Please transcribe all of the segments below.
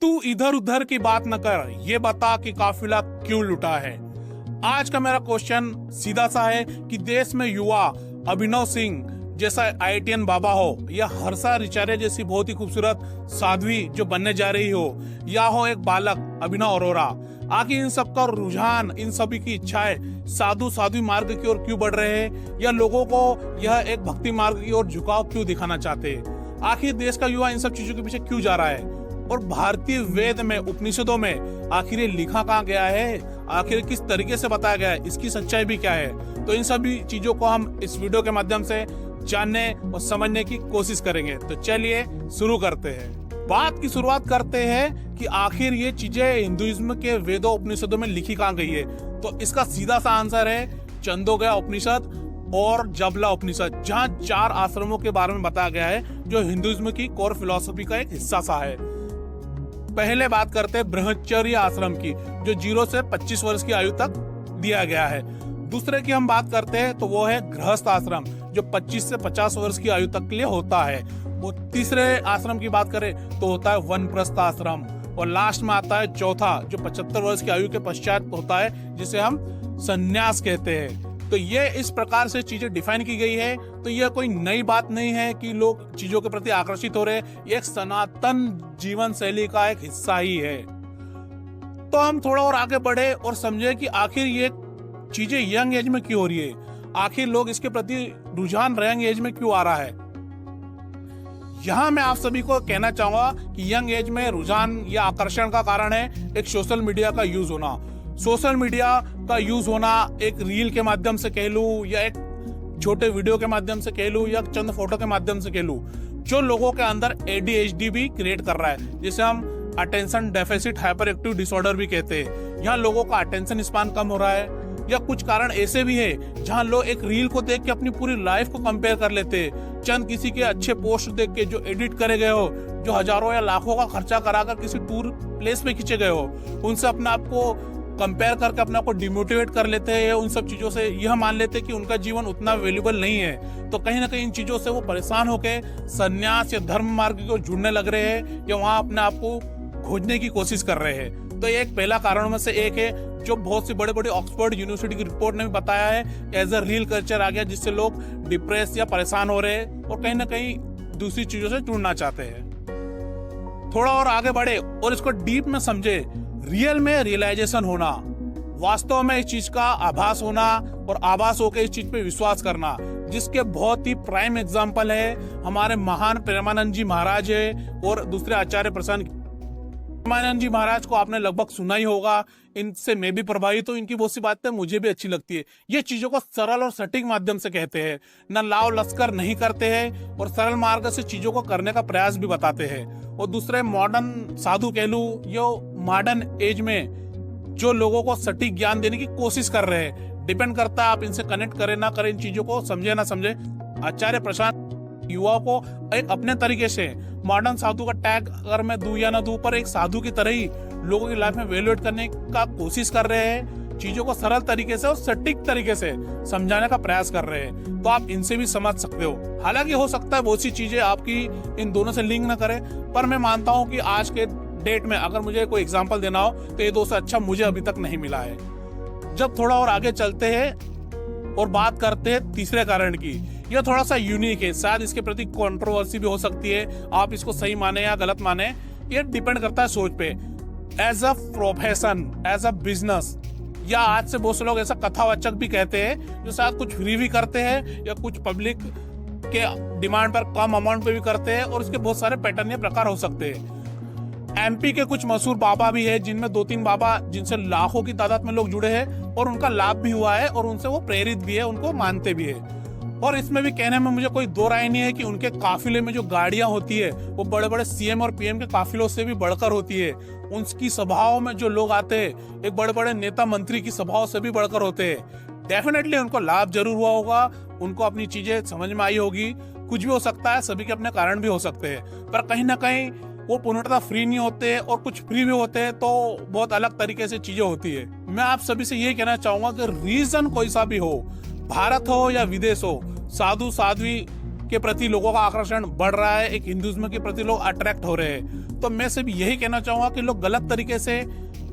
तू इधर उधर की बात न कर, ये बता कि काफिला क्यों लुटा है। आज का मेरा क्वेश्चन सीधा सा है कि देश में युवा अभिनव सिंह जैसा आईआईटीएन बाबा हो, या हर्षा रिचारे जैसी बहुत ही खूबसूरत साध्वी जो बनने जा रही हो, या हो एक बालक अभिनव अरोरा, आखिर इन सबका रुझान, इन सभी की इच्छाएं साधु साध्वी मार्ग की ओर क्यों बढ़ रहे हैं, या लोगों को यह एक भक्ति मार्ग की ओर झुकाव क्यों दिखाना चाहते हैं। आखिर देश का युवा इन सब चीजों के पीछे क्यों जा रहा है, और भारतीय वेद में, उपनिषदों में आखिर ये लिखा कहाँ गया है, आखिर किस तरीके से बताया गया है, इसकी सच्चाई भी क्या है। तो इन सभी चीजों को हम इस वीडियो के माध्यम से जानने और समझने की कोशिश करेंगे। तो चलिए शुरू करते हैं। बात की शुरुआत करते हैं कि आखिर ये चीजें हिंदुइज्म के वेदों उपनिषदों में लिखी कहाँ गई है। तो इसका सीधा सा आंसर है चंदोगया उपनिषद और जबला उपनिषद, जहाँ 4 आश्रमों के बारे में बताया गया है जो हिंदुइज्म की कोर फिलॉसफी का एक हिस्सा सा है। पहले बात करते हैं ब्रह्मचर्य आश्रम की, जो 0 से 25 वर्ष की आयु तक दिया गया है। दूसरे की हम बात करते हैं तो वो है गृहस्थ आश्रम, जो 25 से 50 वर्ष की आयु तक के लिए होता है। वो तीसरे आश्रम की बात करें तो होता है वनप्रस्थ आश्रम, और लास्ट में आता है चौथा, जो 75 वर्ष की आयु के पश्चात होता है, जिसे हम संन्यास कहते हैं। तो ये इस प्रकार से चीजें डिफाइन की गई है। तो ये कोई नई बात नहीं है कि लोग चीजों के प्रति आकर्षित हो रहे, ये एक सनातन जीवन शैली का एक हिस्सा ही है। तो हम थोड़ा और आगे बढ़े और समझे कि आखिर ये चीजें यंग एज में क्यों हो रही है, आखिर लोग इसके प्रति रुझान यंग एज में क्यों आ रहा है। यहाँ मैं आप सभी को कहना चाहूंगा कि यंग एज में रुझान या आकर्षण का कारण है एक सोशल मीडिया का यूज होना। सोशल मीडिया का यूज होना एक रील के माध्यम से कह लूं, या एक छोटे वीडियो के माध्यम से कह लूं, या चंद फोटो के माध्यम से कह लूं, जो लोगों के अंदर ADHD भी क्रिएट कर रहा है, जिसे हम attention deficit hyper active disorder भी कहते हैं। यहाँ लोगों का अटेंशन स्पान कम हो रहा है, या कुछ कारण ऐसे भी है जहाँ लोग एक रील को देख के अपनी पूरी लाइफ को कंपेयर कर लेते हैं। चंद किसी के अच्छे पोस्ट देख के जो एडिट करे गए हो, जो हजारों या लाखों का खर्चा कराकर किसी टूर प्लेस में खींचे गए हो, उनसे अपने आप को कंपेयर करके अपने आप को डिमोटिवेट कर लेते हैं। उन सब चीजों से यह मान लेते हैं कि उनका जीवन उतना वैल्यूबल नहीं है। तो कहीं ना कहीं इन चीजों से वो परेशान होकर संन्यास या धर्म मार्ग को जुड़ने लग रहे हैं, या वहां अपने आप को खोजने की कोशिश कर रहे हैं। तो ये एक पहला कारणों में से एक है, जो बहुत सी बड़े बड़े ऑक्सफोर्ड यूनिवर्सिटी की रिपोर्ट ने भी बताया है। एज अ रील कल्चर आ गया, जिससे लोग डिप्रेस या परेशान हो रहे हैं और कहीं ना कहीं दूसरी चीजों से जुड़ना चाहते हैं। थोड़ा और आगे बढ़े और इसको डीप में समझे। रियल में रियलाइजेशन होना, वास्तव में इस चीज का आभास होना, और आभास होकर इस चीज पे विश्वास करना, जिसके बहुत ही प्राइम एग्जाम्पल है हमारे महान प्रेमानंद जी महाराज है, और दूसरे आचार्य प्रसन्न। प्रेमानंद जी महाराज को आपने लगभग सुना ही होगा, इनसे मैं भी प्रभावित हूँ, इनकी बहुत सी बातें मुझे भी अच्छी लगती है। ये चीजों को सरल और सटीक माध्यम से कहते हैं, न लाव लश्कर नहीं करते हैं, और सरल मार्ग से चीजों को करने का प्रयास भी बताते हैं। और दूसरे मॉडर्न साधु कह लूं, यो मॉडर्न एज में जो लोगों को सटीक ज्ञान देने की कोशिश कर रहे हैं। डिपेंड करता है आप इनसे कनेक्ट करें ना करें, इन चीजों को समझे ना समझे। आचार्य प्रशांत युवाओं को एक अपने तरीके से मॉडर्न साधु का टैग अगर मैं दूं या ना दूं, पर एक साधु की तरह ही लोगों की लाइफ में वैल्यूएट करने का कोशिश कर रहे हैं। चीजों को सरल तरीके से और सटीक तरीके से समझाने का प्रयास कर रहे हैं। तो आप इनसे भी समझ सकते हो। हालांकि हो सकता है बहुत सी चीजें आपकी इन दोनों से लिंक ना करें, पर मैं मानता हूं कि आज के डेट में अगर मुझे कोई एग्जाम्पल देना हो तो ये 2 से अच्छा मुझे अभी तक नहीं मिला है। जब थोड़ा और आगे चलते हैं और बात करते हैं तीसरे कारण की, यह थोड़ा सा यूनिक है, शायद इसके प्रति कंट्रोवर्सी भी हो सकती है, आप इसको सही माने या गलत माने, ये डिपेंड करता है सोच पे। As a profession, as a business, या आज से बहुत से लोग ऐसा कथावाचक भी कहते हैं, जो शायद कुछ फ्री भी करते हैं या कुछ पब्लिक के डिमांड पर कम अमाउंट पे भी करते हैं, और इसके बहुत सारे पैटर्न या प्रकार हो सकते हैं। MP के कुछ मशहूर बाबा भी है, जिनमें 2-3 बाबा जिनसे लाखों की तादाद में लोग जुड़े हैं, और उनका लाभ भी हुआ है, और उनसे वो प्रेरित भी है, उनको मानते भी है। और इसमें भी कहने में मुझे कोई 2 राय नहीं है कि उनके काफिले में जो गाड़ियां होती है वो बड़े बड़े CM और PM के काफिलों से भी बढ़कर होती है। उनकी सभाओं में जो लोग आते हैं एक बड़े बड़े नेता मंत्री की सभाओं से भी बढ़कर होते हैं। डेफिनेटली उनको लाभ जरूर हुआ होगा, उनको अपनी चीजें समझ में आई होगी। कुछ भी हो सकता है, सभी के अपने कारण भी हो सकते हैं, पर कहीं ना कहीं वो पूर्णतः फ्री नहीं होते, और कुछ फ्री भी होते हैं तो बहुत अलग तरीके से चीजें होती है। मैं आप सभी से ये कहना चाहूंगा कि रीजन कोई सा भी हो, भारत हो या विदेश हो, साधु साध्वी के प्रति लोगों का आकर्षण बढ़ रहा है, एक हिंदुइज्म के प्रति लोग अट्रैक्ट हो रहे हैं। तो मैं सिर्फ यही कहना चाहूंगा कि लोग गलत तरीके से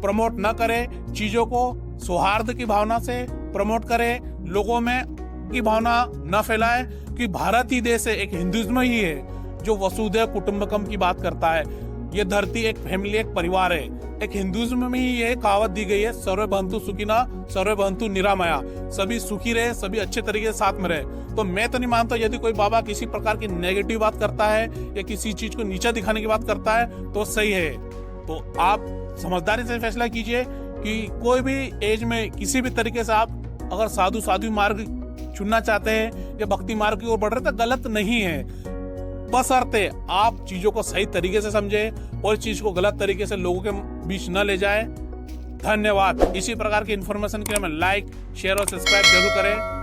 प्रमोट न करें चीजों को, सौहार्द की भावना से प्रमोट करें, लोगों में की भावना न फैलाए कि भारत ही देश है, एक हिंदुइज्म ही है जो वसुधैव कुटुंबकम की बात करता है। ये धरती एक फैमिली, एक परिवार है। एक हिंदुइज्म में ही ये कहावत दी गई है, सर्वे भवन्तु सुखिनः सर्वे भवन्तु निरामया, सभी सुखी रहे, सभी अच्छे तरीके से साथ में रहे। तो मैं तो नहीं मानता यदि कोई बाबा किसी प्रकार की नेगेटिव बात करता है या किसी चीज को नीचा दिखाने की बात करता है तो सही है। तो आप समझदारी से फैसला कीजिए कि कोई भी एज में किसी भी तरीके से आप अगर साधु मार्ग चुनना चाहते हैं या भक्ति मार्ग की ओर बढ़ रहे तो गलत नहीं है, बशर्ते आप चीजों को सही तरीके से समझे और इस चीज को गलत तरीके से लोगों के बीच न ले जाए। धन्यवाद। इसी प्रकार की इन्फॉर्मेशन के लिए हमें लाइक, शेयर और सब्सक्राइब जरूर करें।